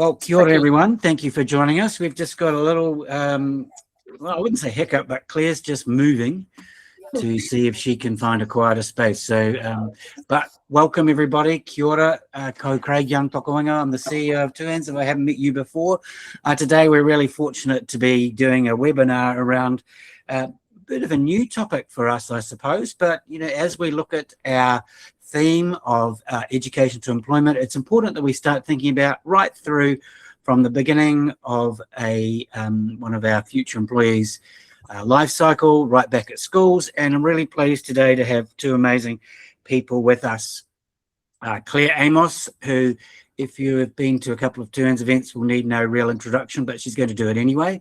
Well, kia ora, everyone. Thank you for joining us. We've just got a little, well, I wouldn't say hiccup, but Claire's just moving to see if she can find a quieter space. So, but welcome everybody. Kia ora, ko Craig Young Tokoinga. I'm the CEO of TUANZ. If I haven't met you before, today we're really fortunate to be doing a webinar around a bit of a new topic for us, I suppose. But, you know, as we look at our theme of education to employment, it's important that we start thinking about right through from the beginning of one of our future employees' life cycle, right back at schools. And I'm really pleased today to have two amazing people with us. Claire Amos, who, if you have been to a couple of TUANZ events, will need no real introduction, but she's going to do it anyway.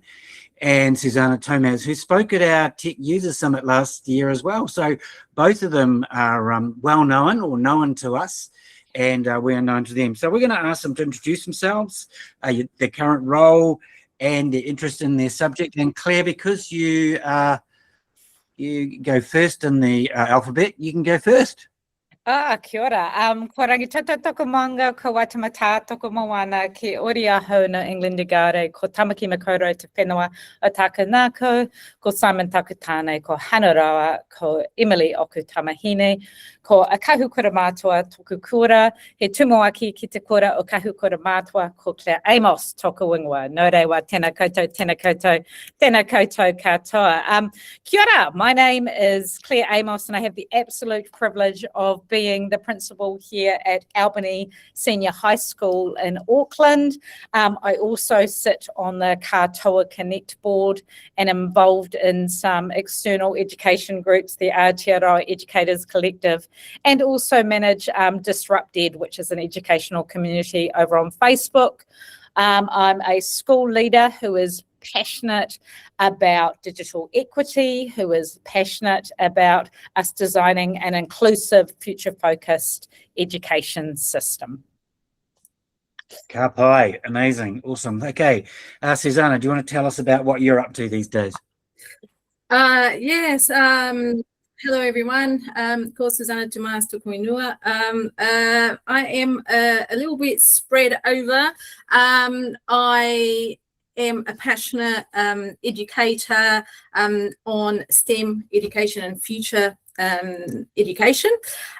And Susanna Tomaz, who spoke at our Tech User Summit last year as well. So both of them are well known or known to us, and we are known to them. So we're going to ask them to introduce themselves, their current role, and their interest in their subject. And Claire, because you go first in the alphabet, you can go first. Kia ora. Ko rangitata toko manga, ko watamata toko moana, ki ori aho no England Gare, ko tamaki makoro te whenua o Takanako, ko Simon Takutane, ko Hanarawa, ko Emily Oku Tamahine, ko a kahukura mātua toku kura, he tumuaki ki te kura o kahukura mātua, ko Claire Amos toku wingwa. No rewa, tēnā koutou, tēnā koutou, tēnā koutou katoa. Kia ora, my name is Claire Amos, and I have the absolute privilege of being the principal here at Albany Senior High School in Auckland. I also sit on the Katoa Connect board and am involved in some external education groups, the Aotearoa Educators Collective, and also manage Disrupt Ed, which is an educational community over on Facebook. I'm a school leader who is passionate about digital equity, who is passionate about us designing an inclusive, future-focused education system. Ka pai, amazing, awesome. Okay, Susanna, do you want to tell us about what you're up to these days? Yes. Hello, everyone. Of course, Susanna Tomaz Tukuinua. I am a little bit spread over. I am a passionate educator on STEM education and future education.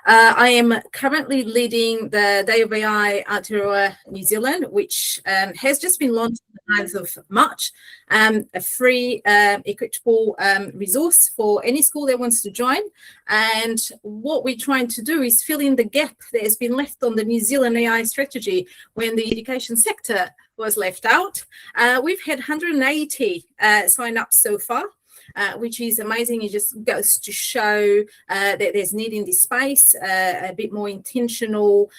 I am currently leading the Day of AI Aotearoa New Zealand, which has just been launched on the 9th of March, a free equitable resource for any school that wants to join. And what we're trying to do is fill in the gap that has been left on the New Zealand AI strategy when the education sector was left out. We've had 180 sign up so far, which is amazing. It just goes to show that there's need in this space, a bit more intentional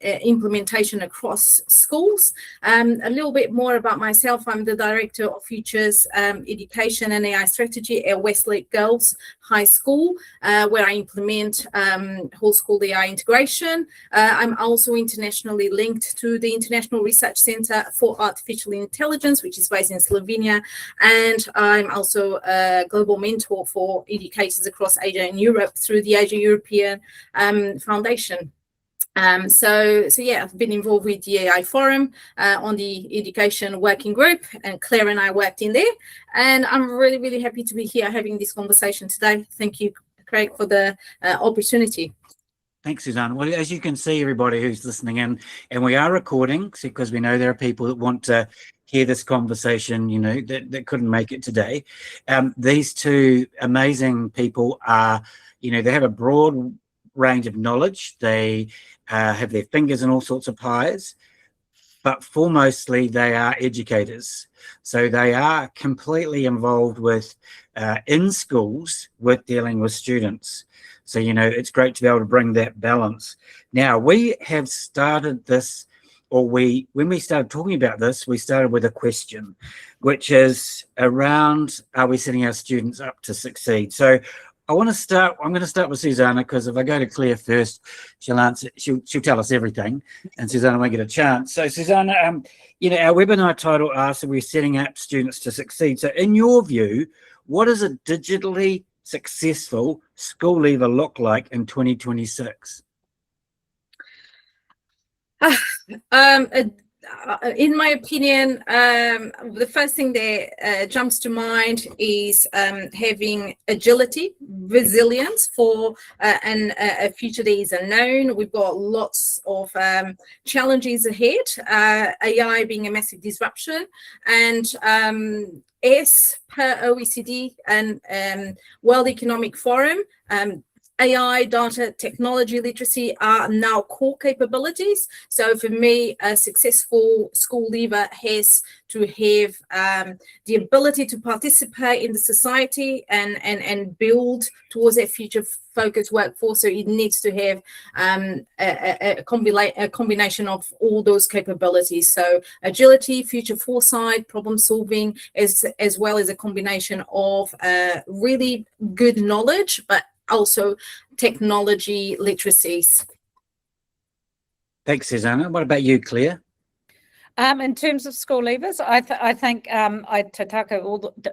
implementation across schools. A little bit more about myself. I'm the Director of Futures Education and AI Strategy at Westlake Girls High School, where I implement whole school AI integration. I'm also internationally linked to the International Research Centre for Artificial Intelligence, which is based in Slovenia, and I'm also a global mentor for educators across Asia and Europe through the Asia European Foundation. So yeah, I've been involved with the AI Forum on the education working group, and Claire and I worked in there. And I'm really, really happy to be here having this conversation today. Thank you, Craig, for the opportunity. Thanks, Susanna. Well, as you can see, everybody who's listening in, and we are recording because we know there are people that want to hear this conversation, you know, that couldn't make it today. These two amazing people are, you know, they have a broad range of knowledge. They have their fingers in all sorts of pies, but foremostly they are educators. So they are completely involved with in schools with dealing with students. So, you know, it's great to be able to bring that balance. Now, we have started this, or when we started talking about this, we started with a question, which is around, are we setting our students up to succeed? So I'm going to start with Susanna, because if I go to Claire first, she'll answer, she'll tell us everything, and Susanna won't get a chance. So Susanna, you know, our webinar title asks, are we setting up students to succeed? So in your view, what does a digitally successful school leaver look like in 2026? A in my opinion, the first thing that jumps to mind is having agility, resilience for a future that is unknown. We've got lots of challenges ahead, AI being a massive disruption, and as per OECD and World Economic Forum, AI, data, technology literacy are now core capabilities. So for me, a successful school leaver has to have the ability to participate in the society and build towards that future focused workforce. So it needs to have a combination of all those capabilities. So agility, future foresight, problem solving, as well as a combination of really good knowledge, but also technology literacies. Thanks, Susanna. What about you, Claire? In terms of school leavers, I think I tataka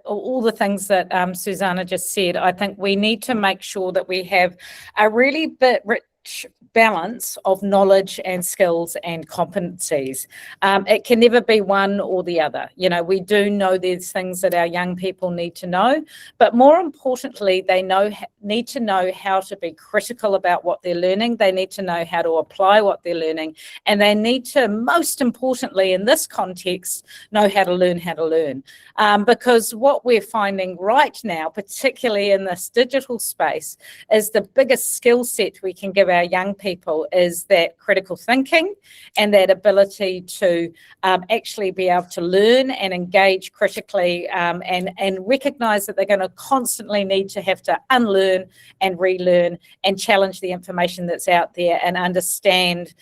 all the things that Susanna just said. I think we need to make sure that we have a really rich balance of knowledge and skills and competencies. It can never be one or the other. You know, we do know there's things that our young people need to know, but more importantly, they need to know how to be critical about what they're learning. They need to know how to apply what they're learning, and they need to, most importantly in this context, know how to learn how to learn. Because what we're finding right now, particularly in this digital space, is the biggest skill set we can give our young people is that critical thinking and that ability to actually be able to learn and engage critically, and recognize that they're going to constantly need to have to unlearn and relearn and challenge the information that's out there and understand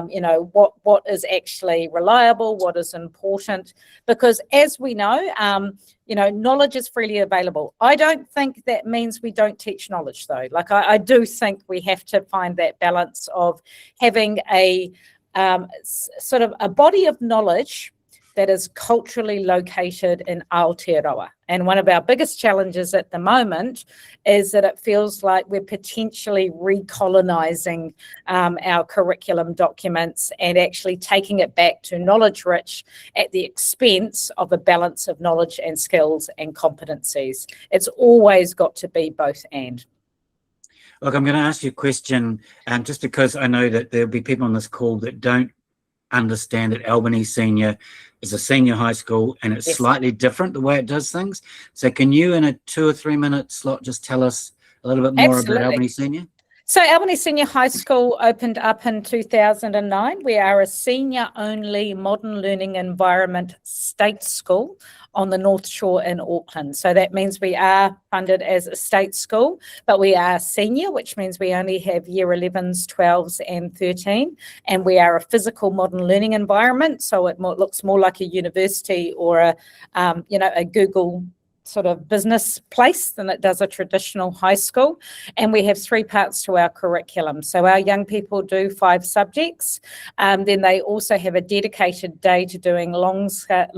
you know, what is actually reliable, what is important, because as we know, you know, knowledge is freely available. I don't think that means we don't teach knowledge, though. Like, I do think we have to find that balance of having a sort of a body of knowledge that is culturally located in Aotearoa. And one of our biggest challenges at the moment is that it feels like we're potentially recolonizing our curriculum documents and actually taking it back to knowledge rich at the expense of a balance of knowledge and skills and competencies. It's always got to be both and. Look, I'm going to ask you a question, just because I know that there'll be people on this call that don't understand that Albany Senior is a senior high school and it's slightly different the way it does things. So can you, in a 2 or 3 minute slot, just tell us a little bit more about Albany Senior? So Albany Senior High School opened up in 2009. We are a senior-only modern learning environment state school on the North Shore in Auckland. So that means we are funded as a state school, but we are senior, which means we only have year 11s, 12s and 13. And we are a physical modern learning environment. So it looks more like a university or a, you know, a Google sort of business place than it does a traditional high school. And we have 3 parts to our curriculum. So our young people do 5 subjects. Then they also have a dedicated day to doing large-scale,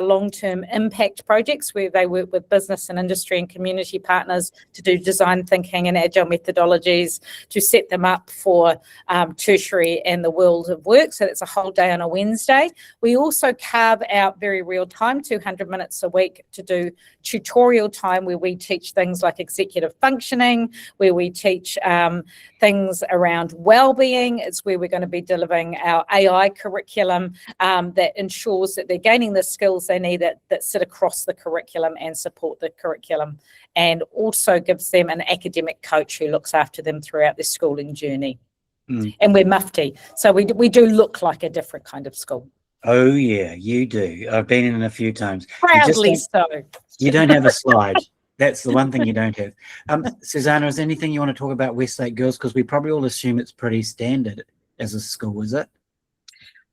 long-term impact projects where they work with business and industry and community partners to do design thinking and agile methodologies to set them up for tertiary and the world of work. So that's a whole day on a Wednesday. We also carve out very real time, 200 minutes a week, to do tutorial time where we teach things like executive functioning, where we teach things around well-being. It's where we're going to be delivering our AI curriculum that ensures that they're gaining the skills they need that sit across the curriculum and support the curriculum, and also gives them an academic coach who looks after them throughout their schooling journey. And we're mufti, so we do look like a different kind of school. Oh yeah, you do. I've been in a few times. Proudly so. You don't have a slide. That's the one thing you don't have. Susanna, is there anything you want to talk about Westlake Girls? Because we probably all assume it's pretty standard as a school, is it?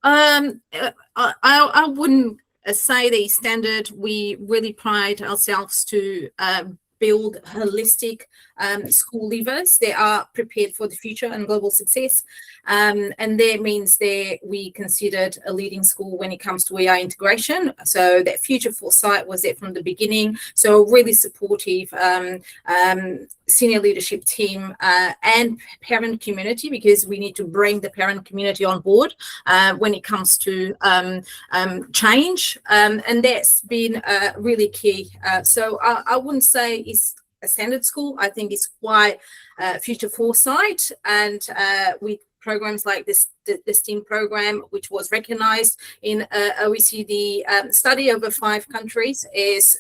I wouldn't say the standard. We really pride ourselves to build holistic school leavers that are prepared for the future and global success. And that means that we considered a leading school when it comes to AI integration. So that future foresight was there from the beginning. So really supportive senior leadership team and parent community, because we need to bring the parent community on board when it comes to change. And that's been really key. So I wouldn't say it's a standard school. I think it's quite future foresight, and with programs like this STEAM program, which was recognized in OECD study over 5 countries as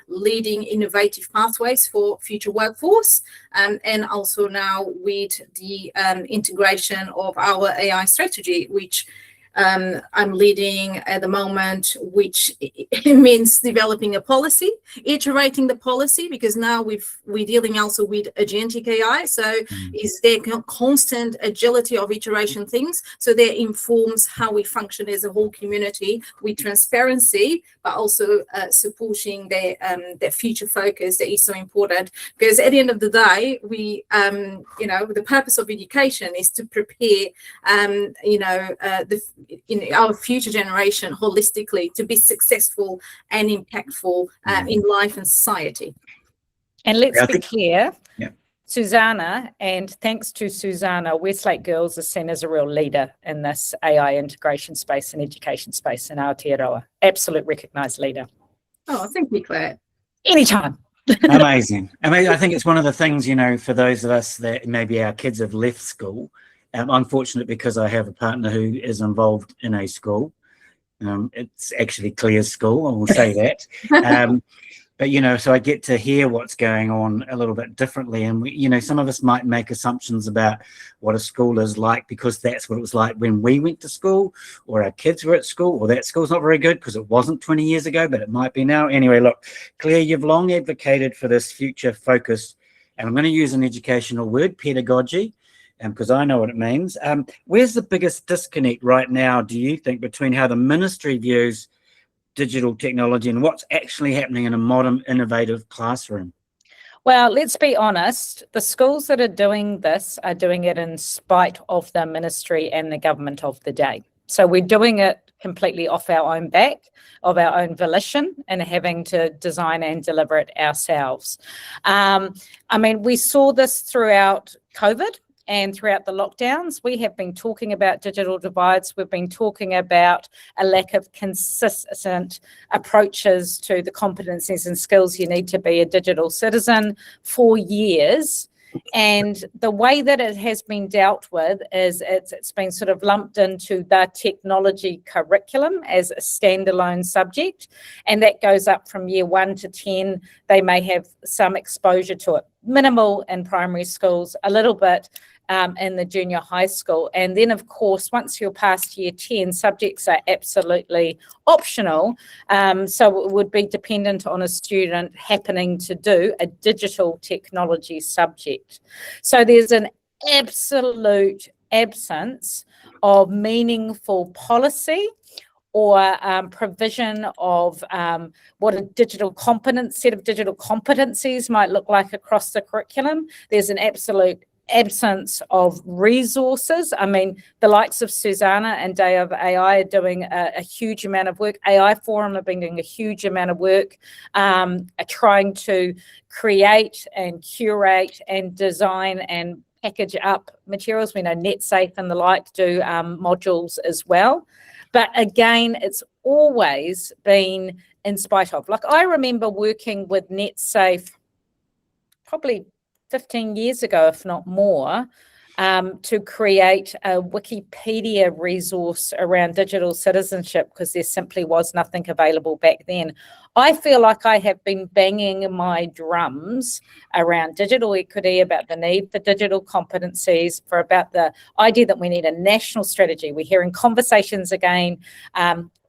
leading innovative pathways for future workforce, and also now with the integration of our AI strategy, which I'm leading at the moment, which means developing a policy, iterating the policy, because now we're dealing also with agentic AI. So is there constant agility of iteration things? So that informs how we function as a whole community with transparency, but also supporting their future focus that is so important. Because at the end of the day, we, the purpose of education is to prepare, in our future generation holistically to be successful and impactful in life and society. And let's be clear, Susanna, and thanks to Susanna, Westlake Girls is seen as a real leader in this AI integration space and education space in Aotearoa. Absolute recognised leader. Oh, thank you, Claire. Anytime. Amazing. I think it's one of the things, for those of us that maybe our kids have left school. I'm fortunate because I have a partner who is involved in a school. It's actually Claire's school, I will say that. But, so I get to hear what's going on a little bit differently. And, some of us might make assumptions about what a school is like because that's what it was like when we went to school, or our kids were at school, or that school's not very good because it wasn't 20 years ago, but it might be now. Anyway, look, Claire, you've long advocated for this future focus, and I'm going to use an educational word, pedagogy, because I know what it means. Where's the biggest disconnect right now, do you think, between how the ministry views digital technology and what's actually happening in a modern, innovative classroom? Well, let's be honest. The schools that are doing this are doing it in spite of the ministry and the government of the day. So we're doing it completely off our own back, of our own volition, and having to design and deliver it ourselves. We saw this throughout COVID. And throughout the lockdowns, we have been talking about digital divides. We've been talking about a lack of consistent approaches to the competencies and skills you need to be a digital citizen for years. And the way that it has been dealt with is it's been sort of lumped into the technology curriculum as a standalone subject. And that goes up from year 1 to 10. They may have some exposure to it, minimal in primary schools, a little bit in the junior high school. And then, of course, once you're past year 10, subjects are absolutely optional. So it would be dependent on a student happening to do a digital technology subject. So there's an absolute absence of meaningful policy or provision of what a set of digital competencies might look like across the curriculum. There's an absolute absence of resources. The likes of Susanna and Day of AI are doing a huge amount of work. AI Forum have been doing a huge amount of work trying to create and curate and design and package up materials. We know NetSafe and the like do modules as well. But again, it's always been in spite of. Like, I remember working with NetSafe probably 15 years ago, if not more, to create a Wikipedia resource around digital citizenship, because there simply was nothing available back then. I feel like I have been banging my drums around digital equity, about the need for digital competencies, for about the idea that we need a national strategy. We're hearing conversations again,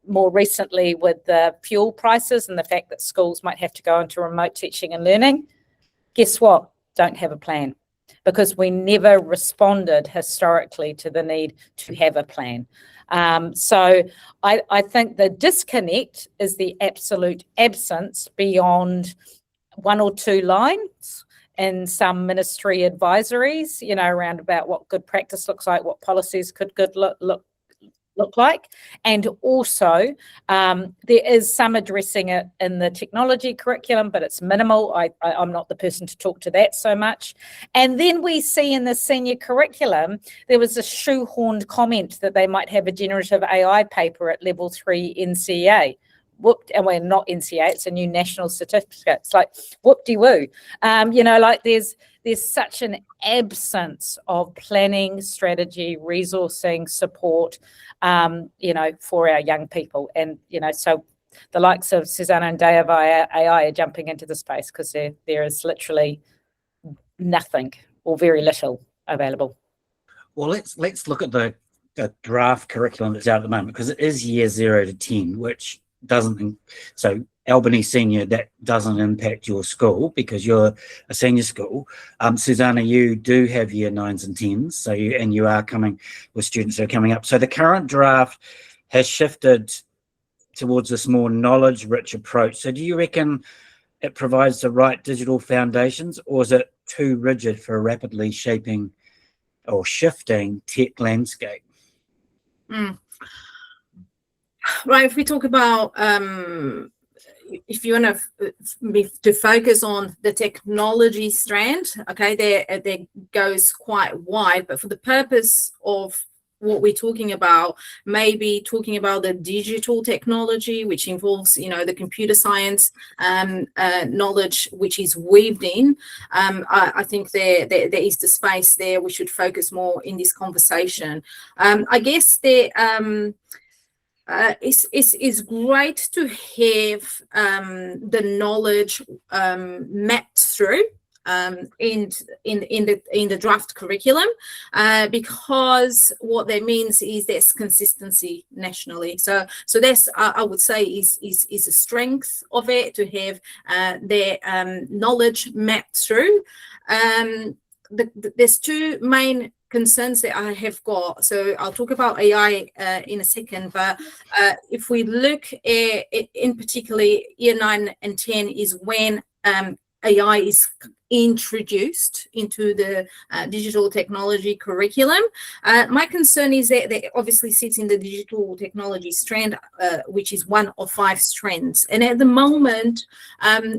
more recently with the fuel prices and the fact that schools might have to go into remote teaching and learning. Guess what? Don't have a plan, because we never responded historically to the need to have a plan. So I think the disconnect is the absolute absence beyond 1 or 2 lines in some ministry advisories, you know, around about what good practice looks like, what policies could good look like. And also there is some addressing it in the technology curriculum, but it's minimal. I'm not the person to talk to that so much. And then we see in the senior curriculum, there was a shoehorned comment that they might have a generative AI paper at level 3 NCEA. And we're not NCA, it's a new national certificate. It's like, whoop-de-woo. You know, like there's such an absence of planning, strategy, resourcing, support, you know, for our young people. And, you know, so the likes of Susanna and Daya via AI are jumping into the space because there is literally nothing or very little available. Well, let's look at the draft curriculum that's out at the moment, because it is year 0 to 10, which doesn't, so Albany Senior, that doesn't impact your school because you're a senior school. Susanna, you do have year 9s and 10s, so you are coming with students who are coming up. So the current draft has shifted towards this more knowledge-rich approach. So do you reckon it provides the right digital foundations, or is it too rigid for a rapidly shaping or shifting tech landscape? Right, if we talk about, if you want to focus on the technology strand, okay, there goes quite wide, but for the purpose of what we're talking about, maybe talking about the digital technology, which involves, you know, the computer science knowledge, which is weaved in. I think there is the space there. We should focus more in this conversation. I guess there. It's great to have the knowledge mapped through in the draft curriculum, because what that means is there's consistency nationally. So that's I would say is a strength of it, to have their knowledge mapped through. There's 2 main concerns that I have got. So I'll talk about AI in a second, but if we look at in particularly year 9 and 10 is when AI is introduced into the digital technology curriculum. My concern is that obviously sits in the digital technology strand, which is one of 5 strands. And at the moment,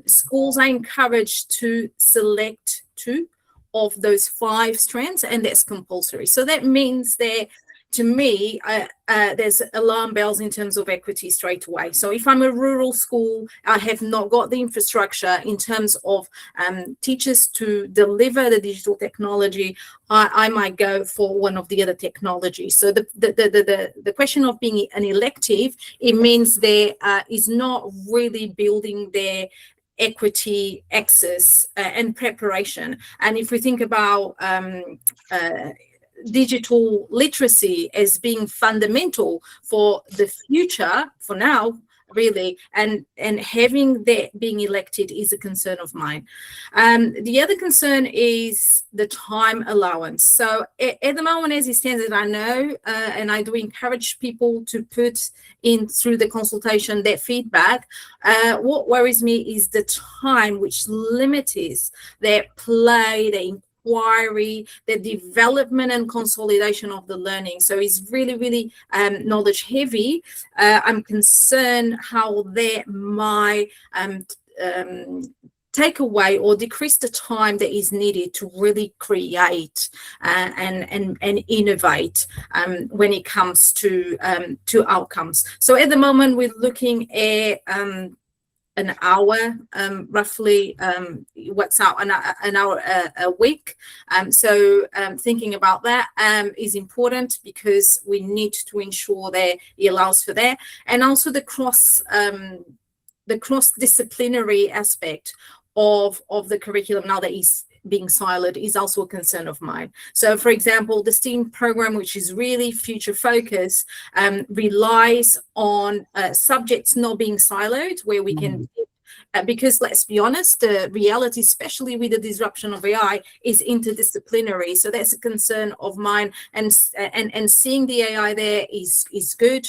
schools are encouraged to select 2 of those 5 strands, and that's compulsory. So that means that, to me, there's alarm bells in terms of equity straight away. So if I'm a rural school, I have not got the infrastructure in terms of teachers to deliver the digital technology, I might go for one of the other technologies. So the question of being an elective, it means there is not really building their equity, access, and preparation. And if we think about digital literacy as being fundamental for the future, for now, really, and having that being elected is a concern of mine. The other concern is the time allowance. So at the moment, as it stands, I know, and I do encourage people to put in through the consultation their feedback. What worries me is the time which limits their play, their inquiry, the development and consolidation of the learning. So it's really, really knowledge heavy. I'm concerned how that might take away or decrease the time that is needed to really create and innovate when it comes to outcomes. So at the moment, we're looking at an hour, roughly, works out an hour a week. So thinking about that is important, because we need to ensure that it allows for that. And also the cross-disciplinary aspect of the curriculum now that is being siloed is also a concern of mine. So, for example, the STEAM program, which is really future focused, relies on subjects not being siloed, where we can because let's be honest, the reality, especially with the disruption of AI, is interdisciplinary. So that's a concern of mine, and seeing the AI there is good,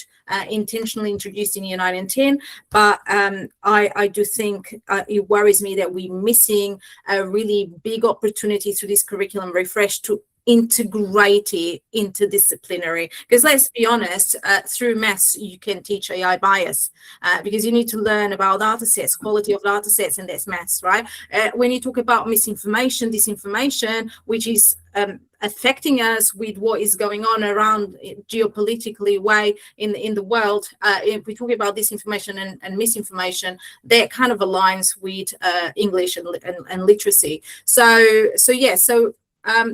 intentionally introduced in Year 9 and 10, but I do think it worries me that we're missing a really big opportunity through this curriculum refresh to integrate it interdisciplinary, because let's be honest, through maths you can teach AI bias, because you need to learn about data sets, quality of data sets, and that's maths, right? When you talk about misinformation, disinformation, which is affecting us with what is going on around geopolitically way in the world, if we talk about disinformation and misinformation, that kind of aligns with English and literacy. So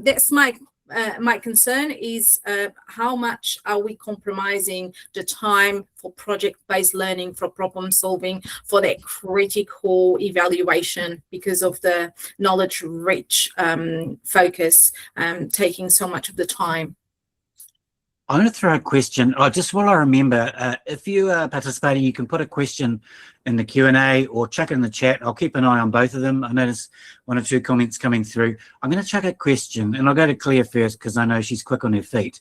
that's my concern, is how much are we compromising the time for project-based learning, for problem solving, for that critical evaluation, because of the knowledge-rich focus taking so much of the time. I'm going to throw a question. Just while I remember, if you are participating, you can put a question in the Q&A or chuck it in the chat. I'll keep an eye on both of them. I noticed 1 or 2 comments coming through. I'm going to chuck a question, and I'll go to Claire first because I know she's quick on her feet.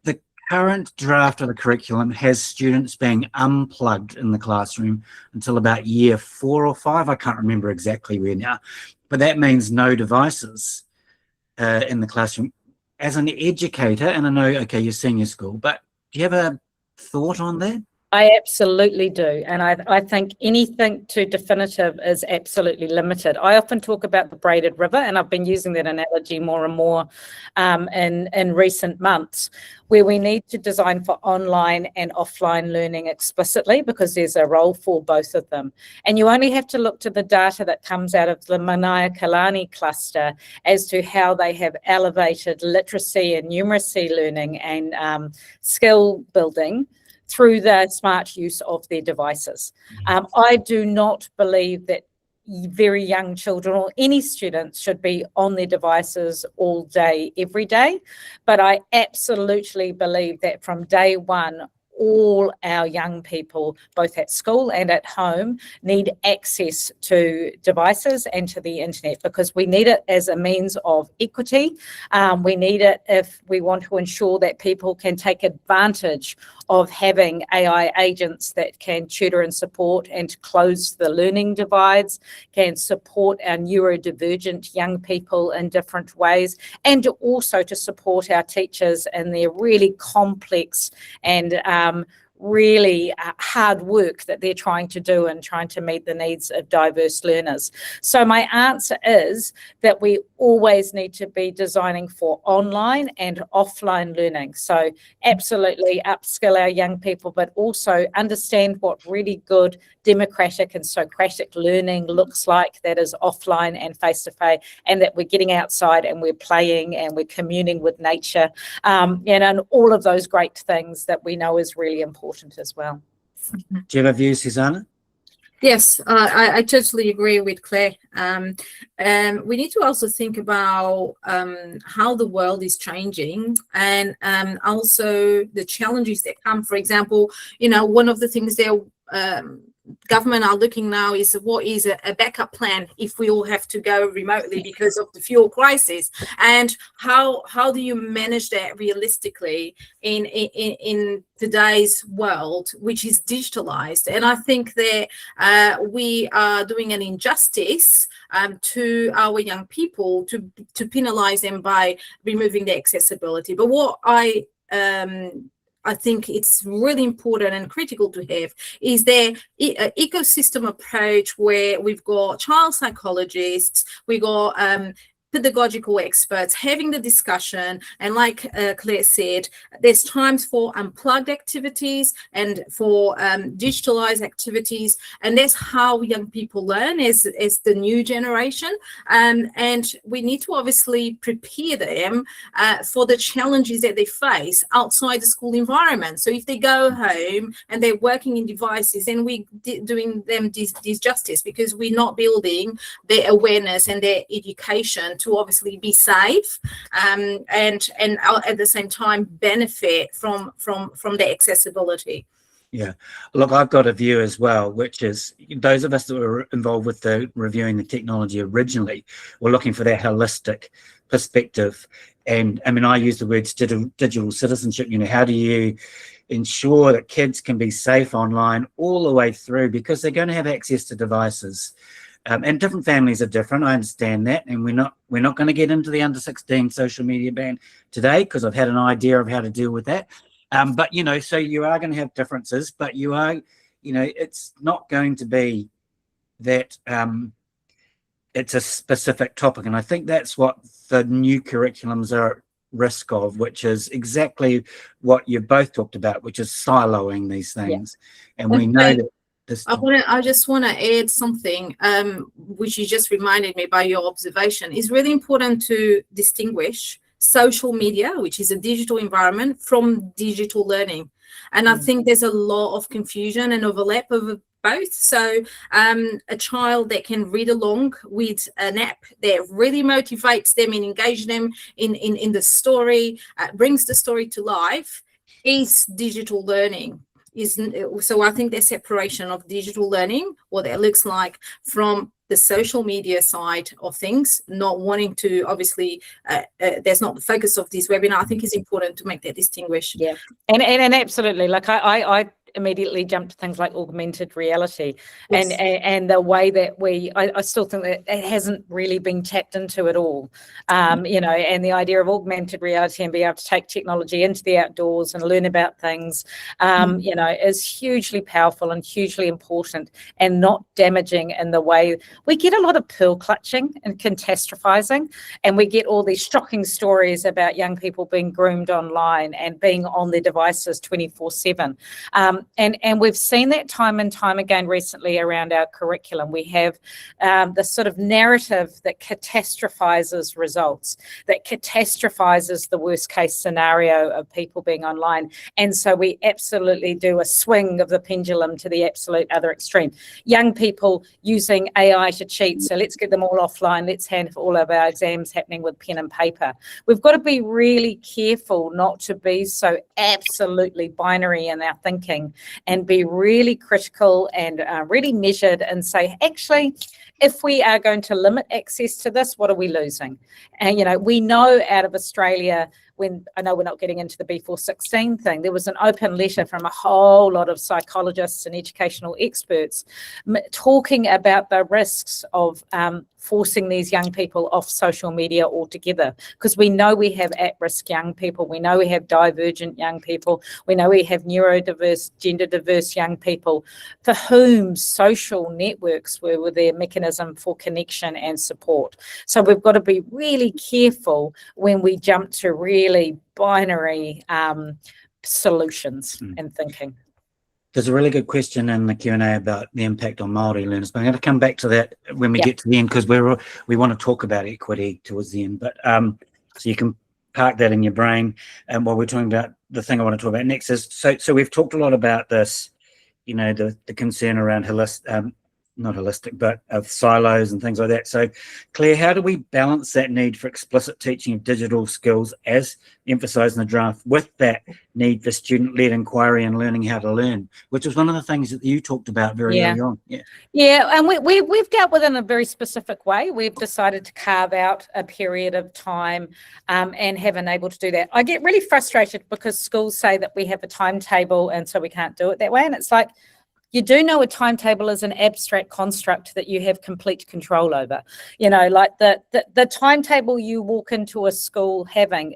The current draft of the curriculum has students being unplugged in the classroom until about year 4 or 5. I can't remember exactly where now, but that means no devices in the classroom. As an educator, and I know, okay, you're senior school, but do you have a thought on that? I absolutely do. And I think anything too definitive is absolutely limited. I often talk about the braided river, and I've been using that analogy more and more in recent months, where we need to design for online and offline learning explicitly, because there's a role for both of them. And you only have to look to the data that comes out of the Manaiakalani cluster as to how they have elevated literacy and numeracy learning and skill building through the smart use of their devices. I do not believe that very young children or any students should be on their devices all day, every day. But I absolutely believe that from day one, all our young people, both at school and at home, need access to devices and to the internet, because we need it as a means of equity. We need it if we want to ensure that people can take advantage of having AI agents that can tutor and support and close the learning divides, can support our neurodivergent young people in different ways, and also to support our teachers in their really complex and really hard work that they're trying to do and trying to meet the needs of diverse learners. So my answer is that we always need to be designing for online and offline learning. So absolutely upskill our young people, but also understand what really good democratic and Socratic learning looks like, that is offline and face-to-face, and that we're getting outside and we're playing and we're communing with nature, and all of those great things that we know is really important as well. Do you have a view, Susanna? Yes, I totally agree with Claire. We need to also think about how the world is changing, and also the challenges that come. For example, one of the things that government are looking now is what is a backup plan if we all have to go remotely because of the fuel crisis, and how do you manage that realistically in today's world, which is digitalized. And I think that we are doing an injustice to our young people to penalize them by removing the accessibility. But what I think it's really important and critical to have is the ecosystem approach, where we've got child psychologists, we've got pedagogical experts having the discussion, and like Claire said, there's times for unplugged activities and for digitalized activities, and that's how young people learn as the new generation, and we need to obviously prepare them for the challenges that they face outside the school environment. So if they go home and they're working in devices, then we're doing them disjustice, because we're not building their awareness and their education to obviously be safe, and at the same time benefit from the accessibility. Yeah. Look, I've got a view as well, which is those of us that were involved with the reviewing the technology originally were looking for that holistic perspective. And I mean, I use the words digital citizenship. You know, how do you ensure that kids can be safe online all the way through, because they're going to have access to devices. And different families are different. I understand that, and we're not going to get into the under 16 social media ban today, because I've had an idea of how to deal with that. But you know, so you are going to have differences, but you are, you know, it's not going to be that it's a specific topic, and I think that's what the new curriculums are at risk of, which is exactly what you've both talked about, which is siloing these things. Yeah. And we know that this. I just want to add something, which you just reminded me by your observation. It's really important to distinguish social media, which is a digital environment, from digital learning. And I think there's a lot of confusion and overlap of both. So a child that can read along with an app that really motivates them and engages them in the story, brings the story to life, is digital learning. So I think the separation of digital learning, what that looks like, from the social media side of things, not wanting to, obviously, that's not the focus of this webinar. I think it's important to make that distinguish. Yeah, and absolutely. Like I immediately jump to things like augmented reality. Yes. and the way that I still think that it hasn't really been tapped into at all. You know, and the idea of augmented reality and being able to take technology into the outdoors and learn about things, you know, is hugely powerful and hugely important, and not damaging in the way we get a lot of pearl clutching and catastrophizing, and we get all these shocking stories about young people being groomed online and being on their devices 24/7. And we've seen that time and time again recently around our curriculum. We have the sort of narrative that catastrophizes results, that catastrophizes the worst case scenario of people being online. And so we absolutely do a swing of the pendulum to the absolute other extreme. Young people using AI to cheat, so let's get them all offline, let's have all of our exams happening with pen and paper. We've got to be really careful not to be so absolutely binary in our thinking, and be really critical and really measured, and say, actually, if we are going to limit access to this, what are we losing? And, you know, we know out of Australia, when I know we're not getting into the B416 thing, there was an open letter from a whole lot of psychologists and educational experts talking about the risks of forcing these young people off social media altogether, because we know we have at-risk young people, we know we have divergent young people, we know we have neurodiverse, gender diverse young people for whom social networks were their mechanism for connection and support. So we've got to be really careful when we jump to really binary solutions and thinking. There's a really good question in the Q&A about the impact on Māori learners, but I'm going to come back to that when we get to the end, because we want to talk about equity towards the end. But so you can park that in your brain. And while we're talking about the thing I want to talk about next is, so we've talked a lot about this, you know, the concern around not holistic, but of silos and things like that. So, Claire, how do we balance that need for explicit teaching of digital skills, as emphasised in the draft, with that need for student-led inquiry and learning how to learn, which was one of the things that you talked about very early on? Yeah, and we've dealt with it in a very specific way. We've decided to carve out a period of time and have been able to do that. I get really frustrated because schools say that we have a timetable and so we can't do it that way. And it's like, you do know a timetable is an abstract construct that you have complete control over. You know, like the timetable you walk into a school having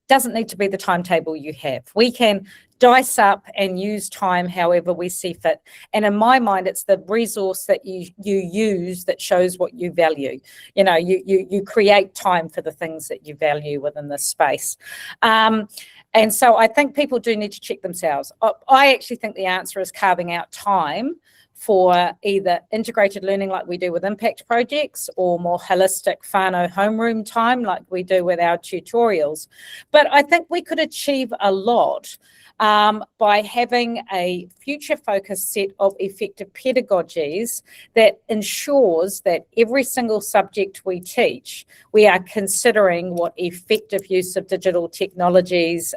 doesn't need to be the timetable you have. We can dice up and use time however we see fit. And in my mind, it's the resource that you use that shows what you value. You know, you create time for the things that you value within this space. And so I think people do need to check themselves. I actually think the answer is carving out time for either integrated learning like we do with impact projects, or more holistic whānau homeroom time like we do with our tutorials. But I think we could achieve a lot by having a future-focused set of effective pedagogies that ensures that every single subject we teach, we are considering what effective use of digital technologies,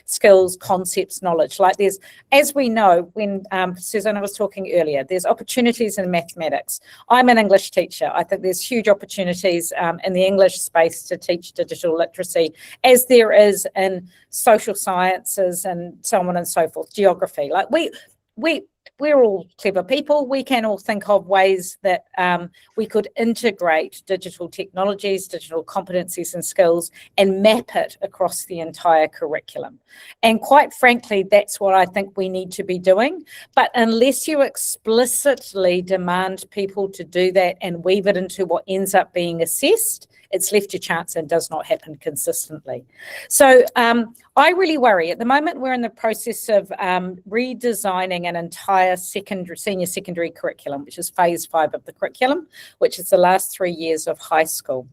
skills, concepts, knowledge. Like there's, as we know, when Susanna was talking earlier, there's opportunities in mathematics. I'm an English teacher. I think there's huge opportunities in the English space to teach digital literacy, as there is in social sciences and so on and so forth, geography. Like we're all clever people. We can all think of ways that we could integrate digital technologies, digital competencies and skills, and map it across the entire curriculum. And quite frankly, that's what I think we need to be doing. But unless you explicitly demand people to do that and weave it into what ends up being assessed, it's left to chance and does not happen consistently. So I really worry. At the moment, we're in the process of redesigning an entire senior secondary curriculum, which is phase 5 of the curriculum, which is the last 3 years of high school.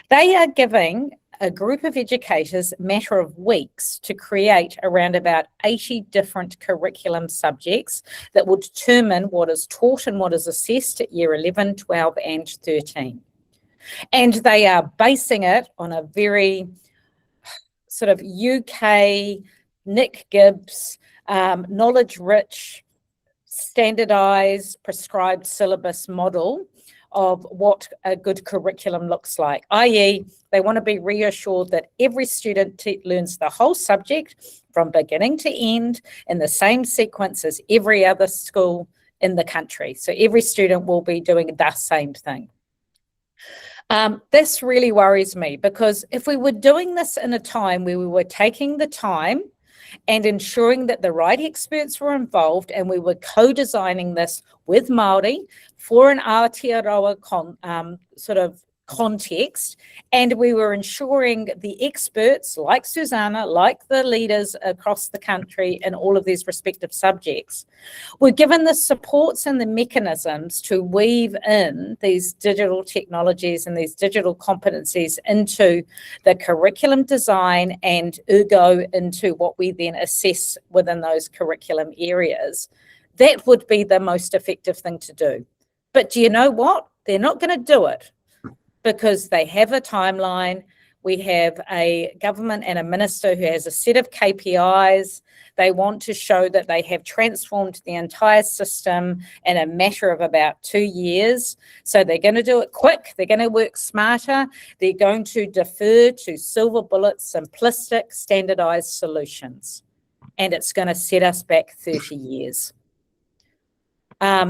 They are giving a group of educators a matter of weeks to create around about 80 different curriculum subjects that will determine what is taught and what is assessed at year 11, 12 and 13. And they are basing it on a very sort of UK, Nick Gibbs, knowledge-rich, standardised, prescribed syllabus model of what a good curriculum looks like, i.e. they want to be reassured that every student learns the whole subject from beginning to end in the same sequence as every other school in the country. So every student will be doing the same thing. This really worries me, because if we were doing this in a time where we were taking the time and ensuring that the right experts were involved, and we were co-designing this with Māori for an Aotearoa sort of context, and we were ensuring the experts like Susanna, like the leaders across the country in all of these respective subjects, were given the supports and the mechanisms to weave in these digital technologies and these digital competencies into the curriculum design, and ergo into what we then assess within those curriculum areas. That would be the most effective thing to do. But do you know what? They're not going to do it, because they have a timeline. We have a government and a minister who has a set of KPIs. They want to show that they have transformed the entire system in a matter of about 2 years. So they're going to do it quick. They're going to work smarter. They're going to defer to silver bullet, simplistic, standardized solutions. And it's going to set us back 30 years.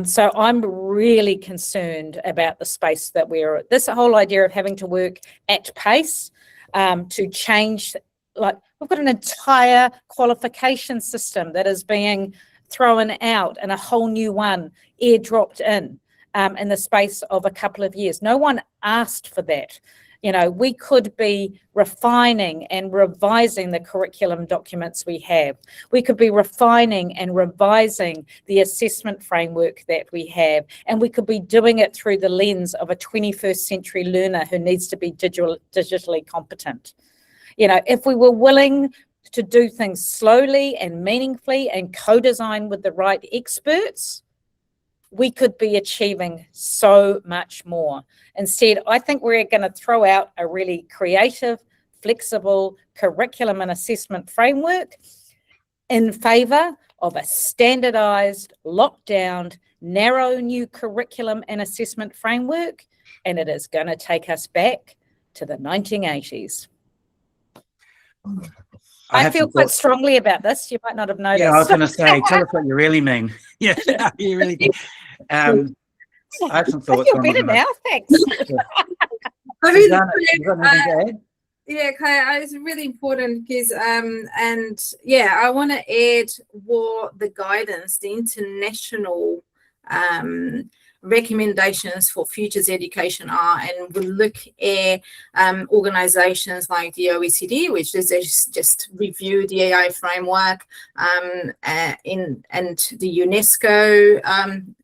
So I'm really concerned about the space that we're at. This whole idea of having to work at pace to change, like we've got an entire qualification system that is being thrown out and a whole new one airdropped in the space of a couple of years. No one asked for that. You know, we could be refining and revising the curriculum documents we have. We could be refining and revising the assessment framework that we have. And we could be doing it through the lens of a 21st century learner who needs to be digitally competent. You know, if we were willing to do things slowly and meaningfully and co-design with the right experts, we could be achieving so much more. Instead, I think we're going to throw out a really creative, flexible curriculum and assessment framework in favour of a standardised, locked-down, narrow new curriculum and assessment framework, and it is going to take us back to the 1980s. I feel quite strongly about this. You might not have noticed. Yeah, I was going to say, tell us what you really mean. Yeah, you really do. I have some thoughts. I feel better now, thanks. I mean, yeah, Kaya, it's really important because, and yeah, I want to add what the guidance, the international recommendations for futures education are, and we look at organizations like the OECD, which is just review the AI framework, and the UNESCO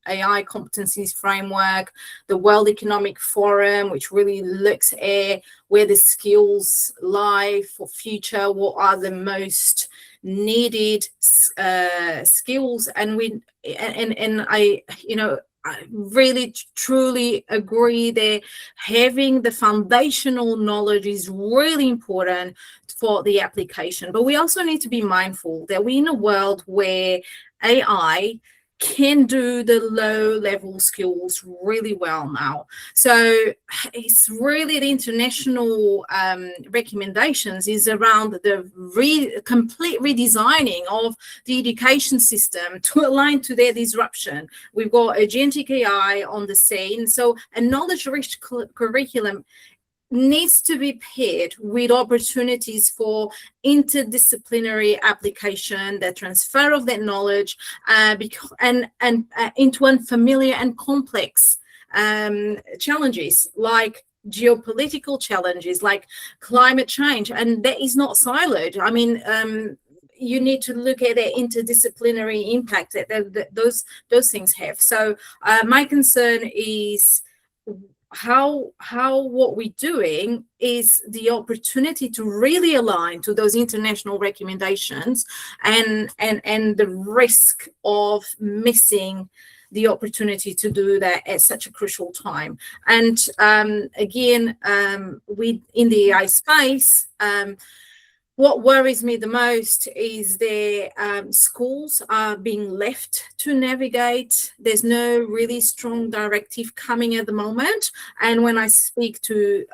AI competencies framework, the World Economic Forum, which really looks at where the skills lie for future, what are the most needed skills, and I really truly agree that having the foundational knowledge is really important for the application. But we also need to be mindful that we're in a world where AI can do the low level skills really well now. So it's really the international recommendations is around the complete redesigning of the education system to align to their disruption. We've got agentic AI on the scene. So a knowledge-rich curriculum needs to be paired with opportunities for interdisciplinary application, the transfer of that knowledge, and into unfamiliar and complex challenges like geopolitical challenges, like climate change, and that is not siloed. I mean, you need to look at the interdisciplinary impact that those things have. So my concern is how what we're doing is the opportunity to really align to those international recommendations, and the risk of missing the opportunity to do that at such a crucial time. And again, we in the AI space, what worries me the most is that schools are being left to navigate. There's no really strong directive coming at the moment. And when I speak to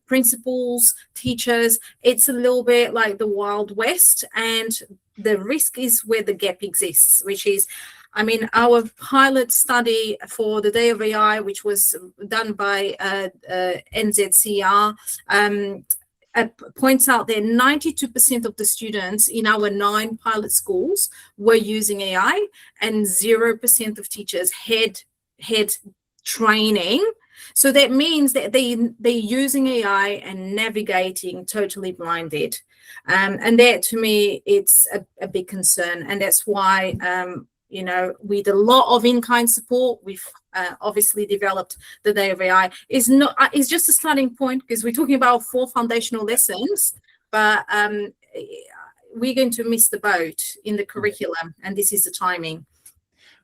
principals, teachers, it's a little bit like the Wild West. And the risk is where the gap exists, which is, I mean, our pilot study for the Day of AI, which was done by NZCR, points out that 92% of the students in our 9 pilot schools were using AI, and 0% of teachers had training. So that means that they're using AI and navigating totally blinded. And that, to me, it's a big concern. And that's why, with a lot of in-kind support, we've obviously developed the Day of AI. It's just a starting point, because we're talking about 4 foundational lessons, but we're going to miss the boat in the curriculum, and this is the timing.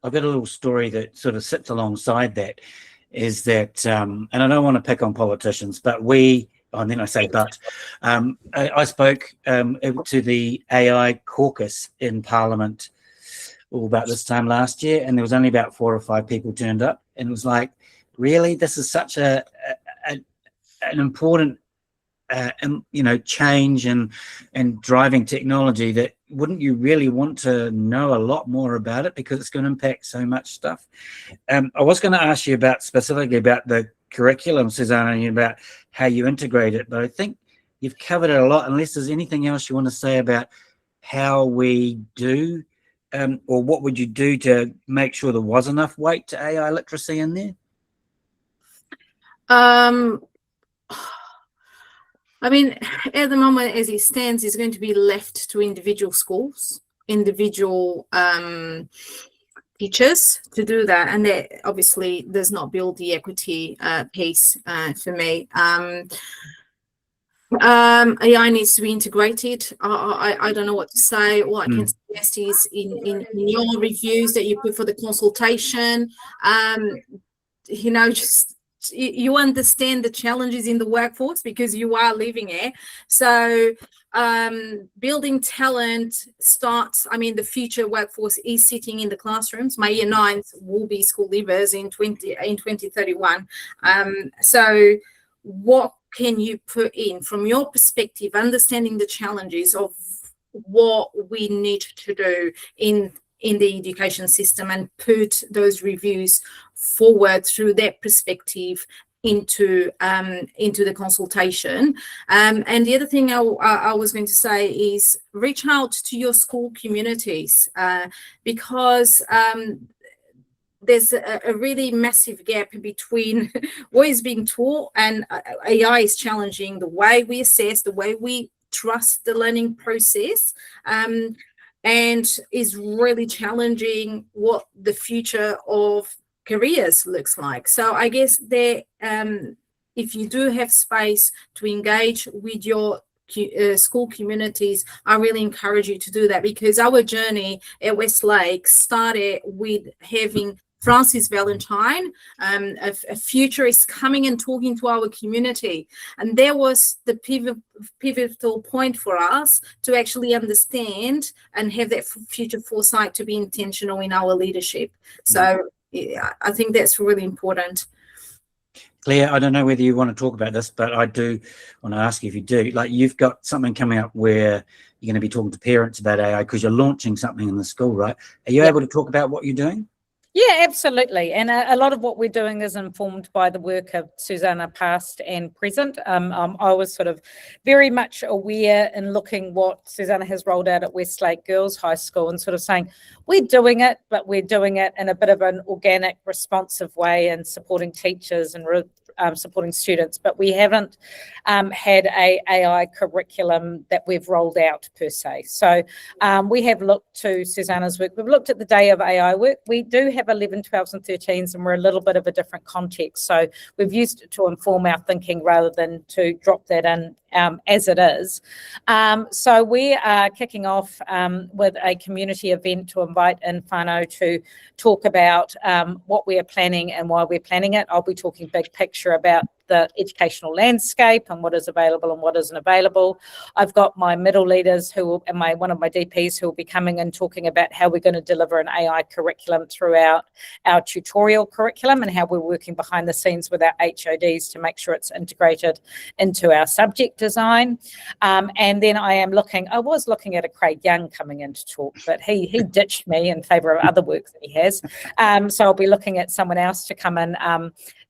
I've got a little story that sort of sits alongside that, is that, and I don't want to pick on politicians, but I spoke to the AI caucus in Parliament about this time last year, and there was only about 4 or 5 people turned up, and it was like, really, this is such an important change and driving technology, that wouldn't you really want to know a lot more about it, because it's going to impact so much stuff. I was going to ask you specifically about the curriculum, Susanna, about how you integrate it, but I think you've covered it a lot, unless there's anything else you want to say about how we do, or what would you do to make sure there was enough weight to AI literacy in there? I mean, at the moment, as it stands, it's going to be left to individual schools, individual teachers to do that. And that obviously does not build the equity piece for me. AI needs to be integrated. I don't know what to say. What I can suggest is in your reviews that you put for the consultation, just you understand the challenges in the workforce, because you are living it. So building talent starts, the future workforce is sitting in the classrooms. My year 9s will be school leavers in 2031. So what can you put in from your perspective, understanding the challenges of what we need to do in the education system, and put those reviews forward through that perspective into the consultation. And the other thing I was going to say is reach out to your school communities, because there's a really massive gap between what is being taught, and AI is challenging the way we assess, the way we trust the learning process, and is really challenging what the future of careers looks like. So I guess there, if you do have space to engage with your school communities, I really encourage you to do that, because our journey at Westlake started with having Francis Valentine, a futurist, coming and talking to our community. And there was the pivotal point for us to actually understand and have that future foresight to be intentional in our leadership. So yeah, I think that's really important. Claire, I don't know whether you want to talk about this, but I do want to ask you if you do. Like, you've got something coming up where you're going to be talking to parents about AI because you're launching something in the school, right? Are you able to talk about what you're doing? Yeah, absolutely. And a lot of what we're doing is informed by the work of Susanna, past and present. I was sort of very much aware in looking what Susanna has rolled out at Westlake Girls High School and sort of saying, we're doing it, but we're doing it in a bit of an organic, responsive way and supporting teachers and supporting students, but we haven't had a AI curriculum that we've rolled out per se. So we have looked to Susanna's work. We've looked at the day of AI work. We do have 11, 12s and 13s, and we're a little bit of a different context. So we've used it to inform our thinking rather than to drop that in as it is. So we are kicking off with a community event to invite in whānau to talk about what we are planning and why we're planning it. I'll be talking big picture about the educational landscape and what is available and what isn't available. I've got my middle leaders who will, and one of my DPs who will be coming and talking about how we're going to deliver an AI curriculum throughout our tutorial curriculum and how we're working behind the scenes with our HODs to make sure it's integrated into our subject design. And then I was looking at a Craig Young coming in to talk, but he ditched me in favour of other work that he has. So I'll be looking at someone else to come in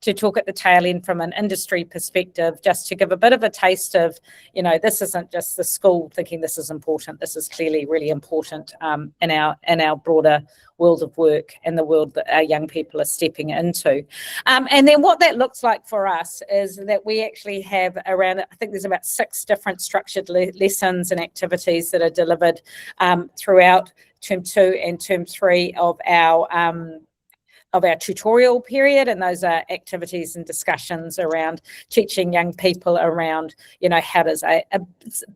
to talk at the tail end from an industry perspective, just to give a bit of a taste of, this isn't just the school thinking this is important. This is clearly really important in our broader world of work and the world that our young people are stepping into. And then what that looks like for us is that we actually have around, I think there's about 6 different structured lessons and activities that are delivered throughout term 2 and term 3 of our tutorial period, and those are activities and discussions around teaching young people around, how does a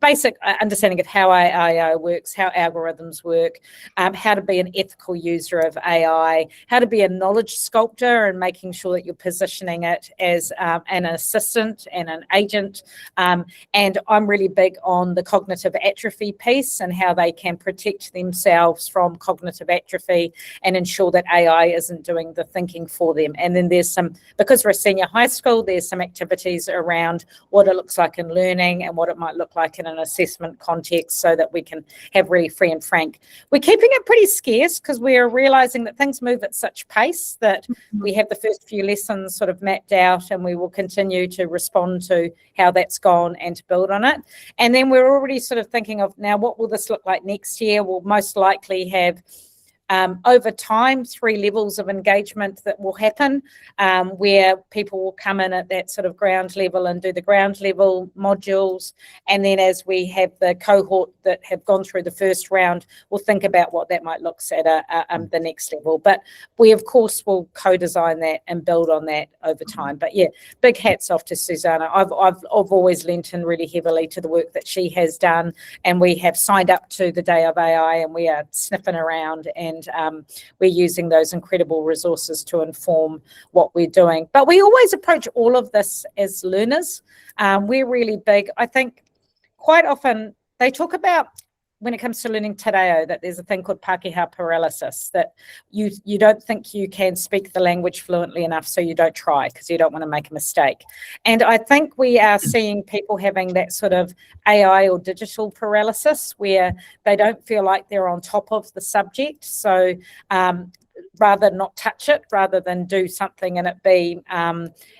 basic understanding of how AI works, how algorithms work, how to be an ethical user of AI, how to be a knowledge sculptor and making sure that you're positioning it as an assistant and an agent. And I'm really big on the cognitive atrophy piece and how they can protect themselves from cognitive atrophy and ensure that AI isn't doing the thinking for them. And then there's because we're a senior high school, there's some activities around what it looks like in learning and what it might look like in an assessment context so that we can have really free and frank. We're keeping it pretty scarce because we're realizing that things move at such pace that we have the first few lessons sort of mapped out, and we will continue to respond to how that's gone and to build on it. And then we're already sort of thinking of, now what will this look like next year? We'll most likely have over time 3 levels of engagement that will happen, where people will come in at that sort of ground level and do the ground level modules, and then as we have the cohort that have gone through the first round, we'll think about what that might look at the next level. But we of course will co-design that and build on that over time. But yeah, big hats off to Susanna. I've always lent in really heavily to the work that she has done, and we have signed up to the Day of AI, and we are sniffing around and we're using those incredible resources to inform what we're doing. But we always approach all of this as learners. We're really big. I think quite often they talk about, when it comes to learning te reo, that there's a thing called Pākehā paralysis, that you don't think you can speak the language fluently enough, so you don't try because you don't want to make a mistake. And I think we are seeing people having that sort of AI or digital paralysis where they don't feel like they're on top of the subject. So rather not touch it, rather than do something and it be,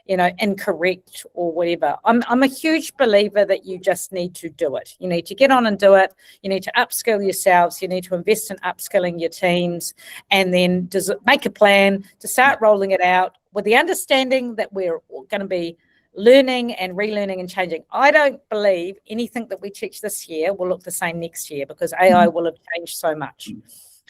incorrect or whatever. I'm a huge believer that you just need to do it. You need to get on and do it. You need to upskill yourselves. You need to invest in upskilling your teams, and then make a plan to start rolling it out with the understanding that we're going to be learning and relearning and changing. I don't believe anything that we teach this year will look the same next year, because AI will have changed so much.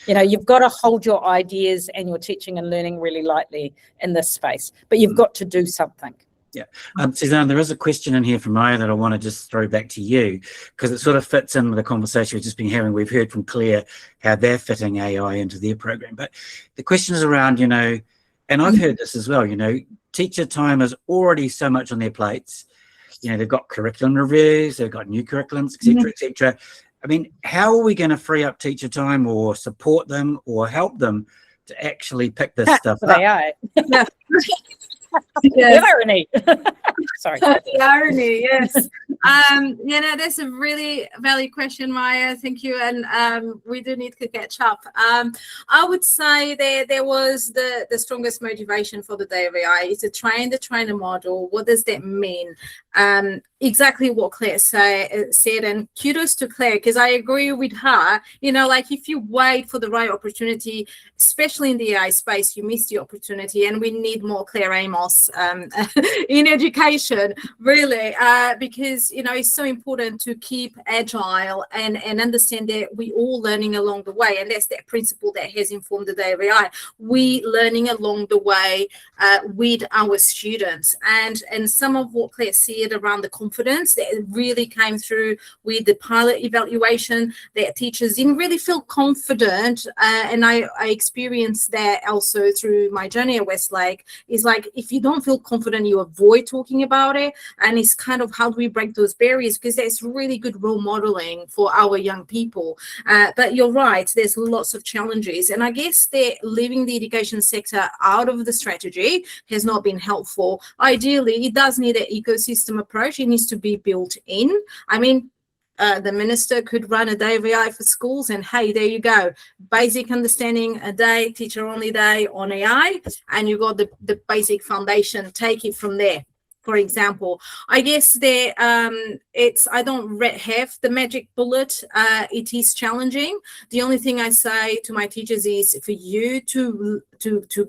You've got to hold your ideas and your teaching and learning really lightly in this space, but you've got to do something. Yeah. Suzanne, there is a question in here from Maya that I want to just throw back to you, because it sort of fits in with the conversation we've just been having. We've heard from Claire how they're fitting AI into their program, but the question is around, and I've heard this as well, teacher time is already so much on their plates. They've got curriculum reviews, they've got new curriculums, etc., etc. I mean, how are we going to free up teacher time or support them or help them to actually pick this stuff up? AI. Yeah. The irony. Sorry. The irony, yes. That's a really valid question, Maya. Thank you. And we do need to catch up. I would say that there was the strongest motivation for the Day of AI is to train the trainer model. What does that mean? Exactly what Claire said, and kudos to Claire, because I agree with her. If you wait for the right opportunity, especially in the AI space, you miss the opportunity, and we need more Claire Amos in education, really, because it's so important to keep agile and understand that we all learning along the way, and that's that principle that has informed the Day of AI. We learning along the way with our students, and some of what Claire said around the confidence that really came through with the pilot evaluation, that teachers didn't really feel confident, and I experienced that also through my journey at Westlake. Is like, if you don't feel confident, you avoid talking about it, and it's kind of how do we break those barriers, because that's really good role modeling for our young people. But you're right, there's lots of challenges, and I guess that leaving the education sector out of the strategy has not been helpful. Ideally, it does need an ecosystem approach. It needs to be built in. I mean, the minister could run a Day of AI for schools, and hey, there you go. Basic understanding a day, teacher only day on AI, and you got the basic foundation. Take it from there. For example, I guess that I don't have the magic bullet. It is challenging. The only thing I say to my teachers is, for you to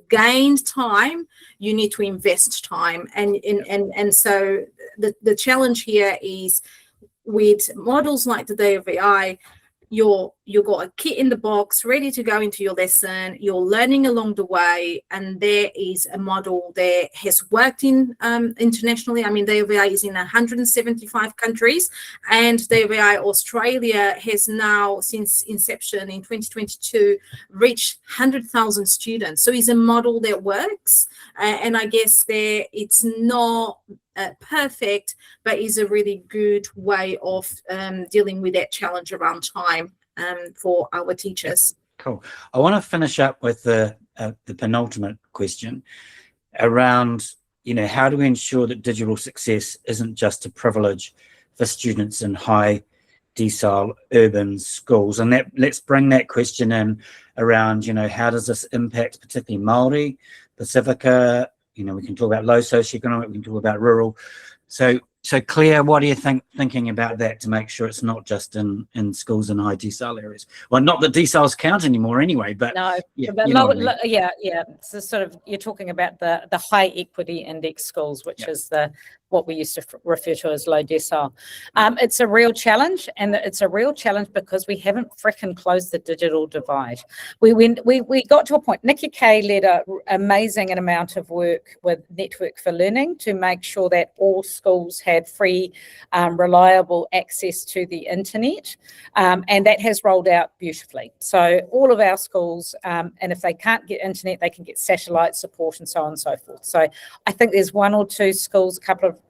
gain time, you need to invest time, and so the challenge here is, with models like the Day of AI, you got a kit in the box ready to go into your lesson. You're learning along the way, and there is a model that has worked in internationally. I mean, Day of AI is in 175 countries, and Day of AI Australia has now, since inception in 2022, reached 100,000 students. So it's a model that works, and I guess that it's not perfect, but is a really good way of dealing with that challenge around time for our teachers. Cool. I want to finish up with the penultimate question around, how do we ensure that digital success isn't just a privilege for students in high decile urban schools? And let's bring that question in around, how does this impact particularly Māori, Pacifica? We can talk about low socioeconomic, we can talk about rural. So Claire, what are you thinking about that to make sure it's not just in schools in high decile areas? Well, not that deciles count anymore anyway, but no, yeah, but yeah. So sort of, you're talking about the high equity index schools, which is what we used to refer to as low decile. It's a real challenge, and it's a real challenge because we haven't frickin' closed the digital divide. We got to a point. Nikki Kay led an amazing amount of work with Network for Learning to make sure that all schools had free, reliable access to the internet, and that has rolled out beautifully. So all of our schools, and if they can't get internet, they can get satellite support and so on and so forth. So I think there's one or two schools,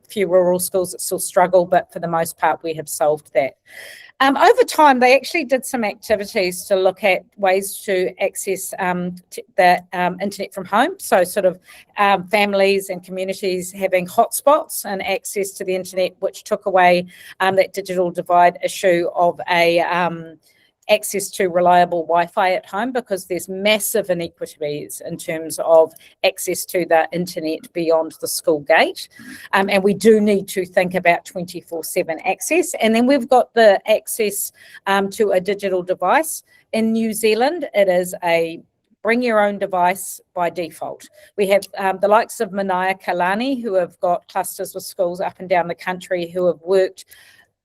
few rural schools that still struggle, but for the most part, we have solved that. Over time, they actually did some activities to look at ways to access the internet from home. So sort of families and communities having hotspots and access to the internet, which took away that digital divide issue of access to reliable Wi-Fi at home, because there's massive inequities in terms of access to the internet beyond the school gate. And we do need to think about 24/7 access. And then we've got the access to a digital device. In New Zealand, it is a bring your own device by default. We have the likes of Manaya Kalani, who have got clusters with schools up and down the country, who have worked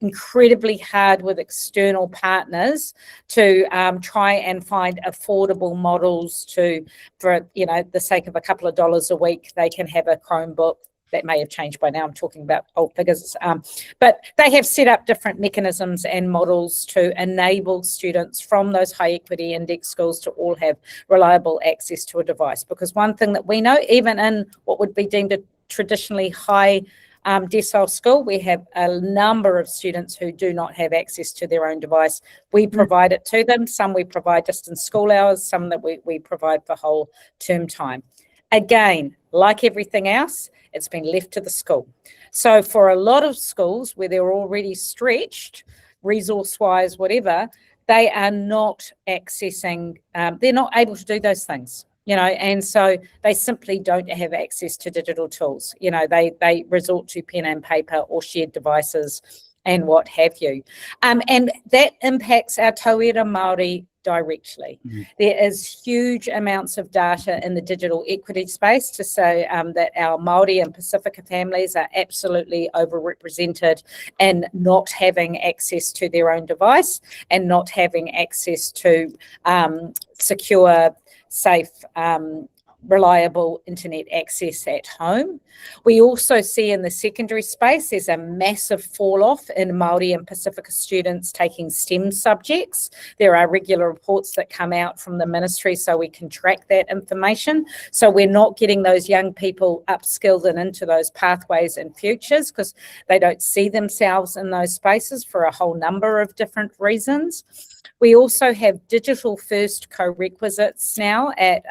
incredibly hard with external partners to try and find affordable models to, for the sake of a couple of dollars a week, they can have a Chromebook. That may have changed by now. I'm talking about old figures. But they have set up different mechanisms and models to enable students from those high equity index schools to all have reliable access to a device. Because one thing that we know, even in what would be deemed a traditionally high decile school, we have a number of students who do not have access to their own device. We provide it to them. Some we provide just in school hours, some that we provide for whole term time. Again, like everything else, it's been left to the school. So for a lot of schools where they're already stretched, resource-wise, whatever, they are not accessing, they're not able to do those things, and so they simply don't have access to digital tools. They resort to pen and paper or shared devices and what have you. And that impacts our tauira Māori directly. There is huge amounts of data in the digital equity space to say that our Māori and Pacifica families are absolutely overrepresented in not having access to their own device and not having access to secure, safe, reliable internet access at home. We also see in the secondary space there's a massive fall off in Māori and Pacifica students taking STEM subjects. There are regular reports that come out from the ministry so we can track that information. So we're not getting those young people upskilled and into those pathways and futures because they don't see themselves in those spaces for a whole number of different reasons. We also have digital first co-requisites now at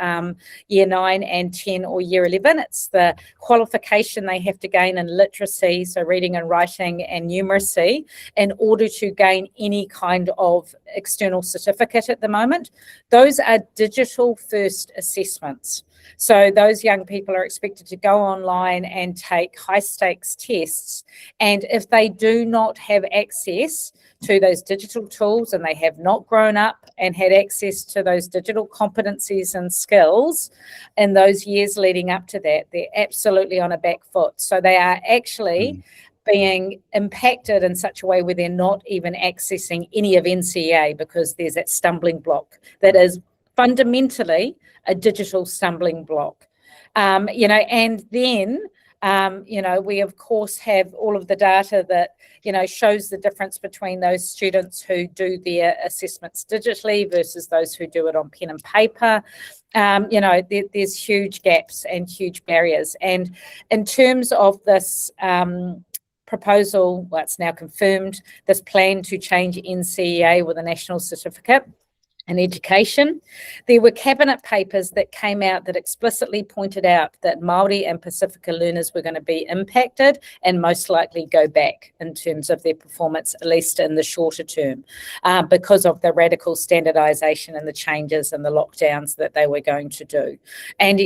year 9 and 10 or year 11. It's the qualification they have to gain in literacy, so reading and writing and numeracy, in order to gain any kind of external certificate at the moment. Those are digital first assessments. So those young people are expected to go online and take high stakes tests. And if they do not have access to those digital tools and they have not grown up and had access to those digital competencies and skills in those years leading up to that, they're absolutely on a back foot. So they are actually being impacted in such a way where they're not even accessing any of NCEA because there's that stumbling block that is fundamentally a digital stumbling block. And then we of course have all of the data that shows the difference between those students who do their assessments digitally versus those who do it on pen and paper. There's huge gaps and huge barriers. And in terms of this proposal, well, it's now confirmed, this plan to change NCEA with a national certificate in education, there were cabinet papers that came out that explicitly pointed out that Māori and Pacifica learners were going to be impacted and most likely go back in terms of their performance, at least in the shorter term, because of the radical standardisation and the changes and the lockdowns that they were going to do. And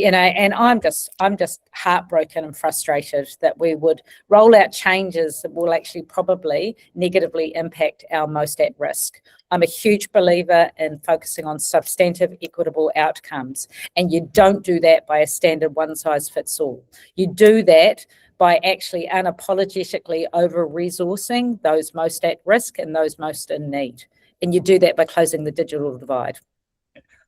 I'm just heartbroken and frustrated that we would roll out changes that will actually probably negatively impact our most at risk. I'm a huge believer in focusing on substantive, equitable outcomes. And you don't do that by a standard one-size-fits-all. You do that by actually unapologetically over-resourcing those most at risk and those most in need. And you do that by closing the digital divide.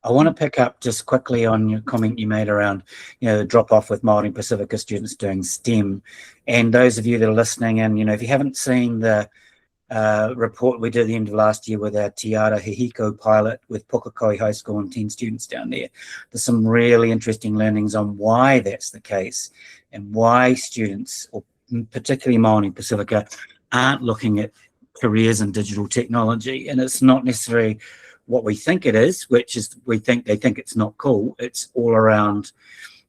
I want to pick up just quickly on your comment you made around, the drop-off with Māori and Pacifica students doing STEM. And those of you that are listening, and, if you haven't seen the report we did at the end of last year with our Te Ara Hihiko pilot with Pukekohe High School and 10 students down there. There's some really interesting learnings on why that's the case and why students, or particularly Māori and Pacifica, aren't looking at careers in digital technology. And it's not necessarily what we think it is, which is they think it's not cool. It's all around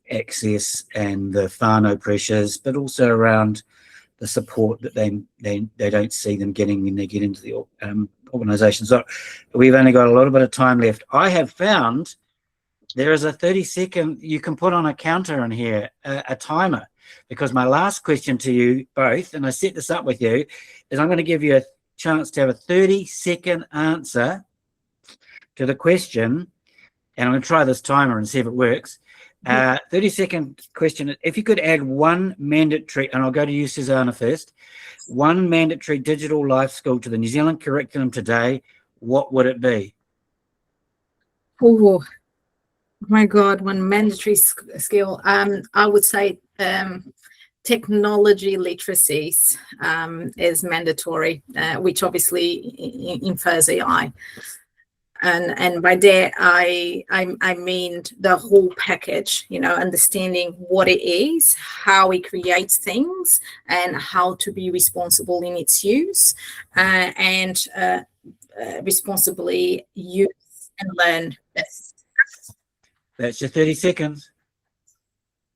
access and the whānau pressures, but also around the support that they don't see them getting when they get into the organisations. So we've only got a little bit of time left. I have found there is a 30-second, you can put on a counter in here, a timer, because my last question to you both, and I set this up with you, is I'm going to give you a chance to have a 30-second answer to the question, and I'm going to try this timer and see if it works. 30-second question. If you could add one mandatory, and I'll go to you, Susanna, first, one mandatory digital life skill to the New Zealand curriculum today, what would it be? Oh my God, one mandatory skill. I would say technology literacies is mandatory, which obviously infers AI. And by that I mean the whole package, you know, understanding what it is, how it creates things, and how to be responsible in its use, and responsibly use and learn this. That's your 30 seconds.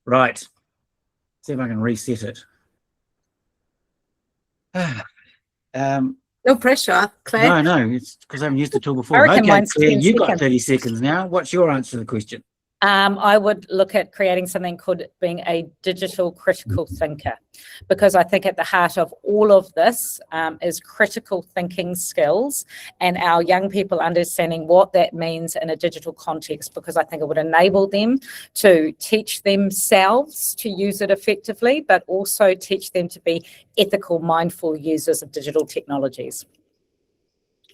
Right. See if I can reset it. No pressure, Claire. No, it's because I haven't used the tool before. I reckon Okay, mine's Claire, 10 you've got seconds. 30 seconds now. What's your answer to the question? I would look at creating something called being a digital critical thinker, because I think at the heart of all of this is critical thinking skills, and our young people understanding what that means in a digital context, because I think it would enable them to teach themselves to use it effectively, but also teach them to be ethical, mindful users of digital technologies.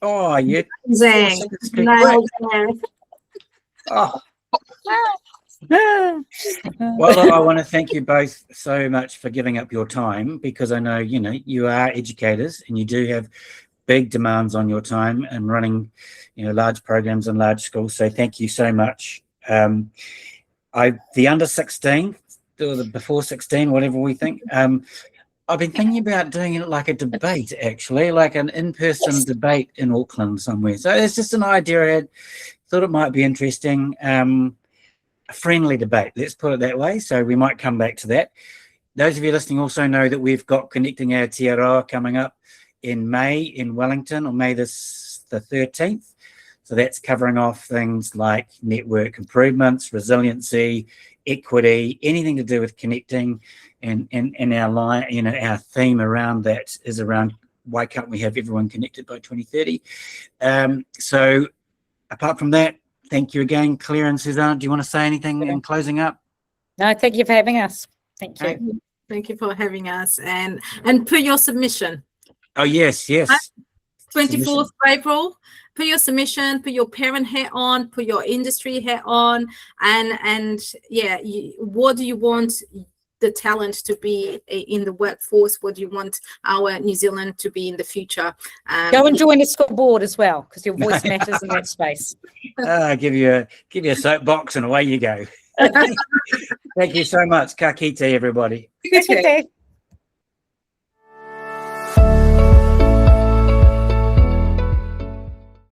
Oh, yeah. Zang. Oh. Well, I want to thank you both so much for giving up your time, because I know, you know, you are educators and you do have big demands on your time and running, you know, large programs and large schools. So thank you so much. The under 16 or the before 16, whatever we think, I've been thinking about doing it like a debate, actually, like an in-person debate in Auckland somewhere. So it's just an idea I had, thought it might be interesting. A friendly debate, let's put it that way. So we might come back to that. Those of you listening also know that we've got Connecting Aotearoa coming up in May in Wellington, on May the 13th. So that's covering off things like network improvements, resiliency, equity, anything to do with connecting, and our line, you know, our theme around that is around why can't we have everyone connected by 2030. So apart from that, thank you again, Claire and Susanna. Do you want to say anything in closing up? No, thank you for having us. Thank you. Right. Thank you for having us, and put your submission. Oh, yes. 24th of April, put your submission, put your parent hat on, put your industry hat on, and yeah, what do you want the talent to be in the workforce? What do you want our New Zealand to be in the future? Go and join the school board as well, because your voice matters in that space. Give you a soapbox and away you go. Thank you so much. Ka kite, everybody. Okay.